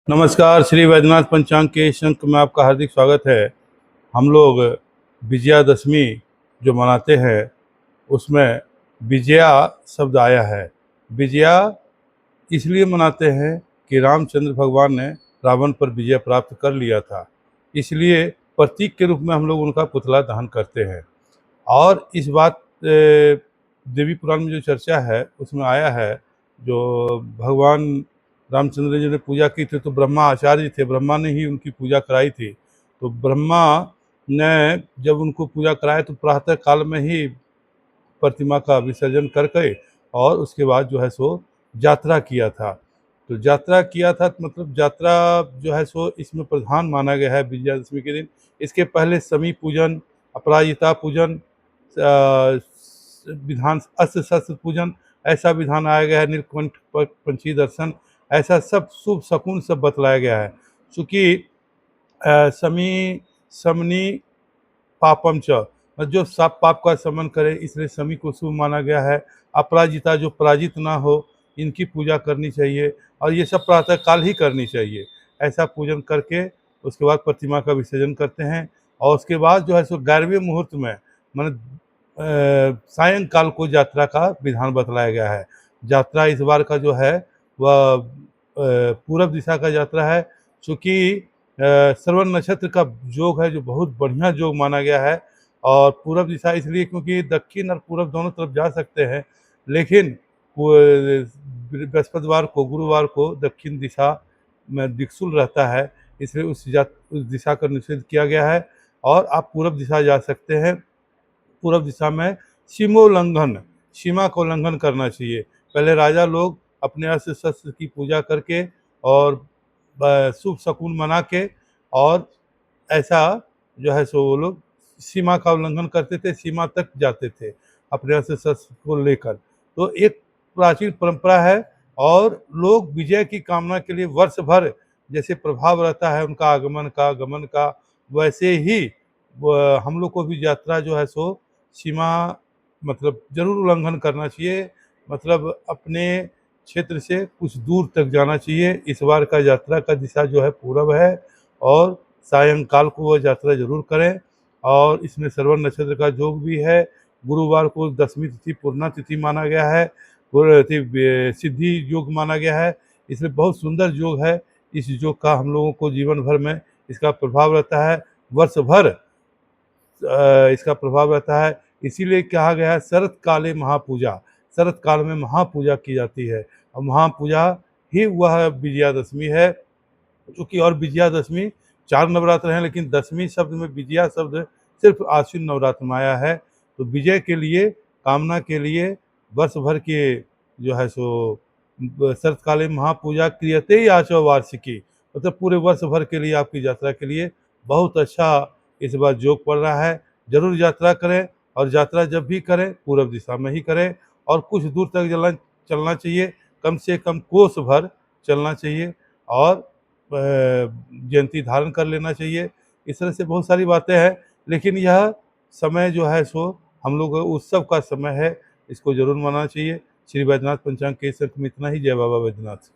नमस्कार। श्री वैद्यनाथ पंचांग के इस अंक में आपका हार्दिक स्वागत है। हम लोग विजयादशमी जो मनाते हैं उसमें विजया शब्द आया है। विजया इसलिए मनाते हैं कि रामचंद्र भगवान ने रावण पर विजय प्राप्त कर लिया था, इसलिए प्रतीक के रूप में हम लोग उनका पुतला दहन करते हैं। और इस बात देवी पुराण में जो चर्चा है उसमें आया है, जो भगवान रामचंद्र जी ने पूजा की थी तो ब्रह्मा आचार्य थे, ब्रह्मा ने ही उनकी पूजा कराई थी। तो ब्रह्मा ने जब उनको पूजा कराया तो प्रातः काल में ही प्रतिमा का विसर्जन करके और उसके बाद जो है सो यात्रा किया था। तो यात्रा किया था तो मतलब यात्रा जो है सो इसमें प्रधान माना गया है विजयादशमी के दिन। इसके पहले शमी पूजन, अपराजिता पूजन, विधान अस्त्र शस्त्र पूजन ऐसा विधान आया गया है, नीलकंठ पंछी दर्शन, ऐसा सब शुभ शकुन सब बतलाया गया है। चूँकि शमी शमनी पापम च, जो सब पाप का शमन करे इसलिए शमी को शुभ माना गया है। अपराजिता जो पराजित ना हो इनकी पूजा करनी चाहिए और ये सब प्रातः काल ही करनी चाहिए। ऐसा पूजन करके उसके बाद प्रतिमा का विसर्जन करते हैं और उसके बाद जो है सो 11वें मुहूर्त में माने सायंकाल को यात्रा का विधान बतलाया गया है। यात्रा इस बार का जो है वह पूरब दिशा का यात्रा है। चूँकि श्रवण नक्षत्र का योग है जो बहुत बढ़िया योग माना गया है। और पूरब दिशा इसलिए क्योंकि दक्षिण और पूरब दोनों तरफ जा सकते हैं, लेकिन बृहस्पतिवार को गुरुवार को दक्षिण दिशा में दिक्सूल रहता है, इसलिए उस दिशा का निषेध किया गया है और आप पूरब दिशा जा सकते हैं। पूरब दिशा में सीमोल्लंघन, सीमा को उल्लंघन करना चाहिए। पहले राजा लोग अपने अस्त्र शस्त्र की पूजा करके और शुभ शकुन मना के और ऐसा जो है सो वो लोग सीमा का उल्लंघन करते थे, सीमा तक जाते थे अपने अस्त्र शस्त्र को लेकर। तो एक प्राचीन परंपरा है और लोग विजय की कामना के लिए वर्ष भर जैसे प्रभाव रहता है उनका आगमन का गमन का, वैसे ही हम लोग को भी यात्रा जो है सो सीमा मतलब जरूर उल्लंघन करना चाहिए। मतलब अपने क्षेत्र से कुछ दूर तक जाना चाहिए। इस बार का यात्रा का दिशा जो है पूरब है और सायंकाल को वह यात्रा जरूर करें। और इसमें श्रवण नक्षत्र का योग भी है। गुरुवार को दशमी तिथि पूर्णा तिथि माना गया है, सिद्धि योग माना गया है, इसलिए बहुत सुंदर योग है। इस योग का हम लोगों को जीवन भर में इसका प्रभाव रहता है, वर्ष भर इसका प्रभाव रहता है। इसीलिए कहा गया है शरत काले महापूजा, शरत काल में महापूजा की जाती है और महापूजा ही वह विजयादशमी है। चूँकि और विजयादशमी 4 नवरात्र हैं, लेकिन दशमी शब्द में विजया शब्द सिर्फ आश्विन नवरात्र में आया है। तो विजय के लिए, कामना के लिए वर्ष भर के जो है सो शरतकालीन महापूजा क्रियते ही आचो वार्षिकी, मतलब पूरे वर्ष भर के लिए आपकी यात्रा के लिए बहुत अच्छा इस बार योग पड़ रहा है। जरूर यात्रा करें और यात्रा जब भी करें पूरब दिशा में ही करें और कुछ दूर तक चलना चाहिए, कम से कम कोस भर चलना चाहिए और जयंती धारण कर लेना चाहिए। इस तरह से बहुत सारी बातें हैं, लेकिन यह समय जो है सो हम लोग उत्सव का समय है, इसको जरूर मनाना चाहिए। श्री वैद्यनाथ पंचांग के इस अंक में इतना ही। जय बाबा वैद्यनाथ।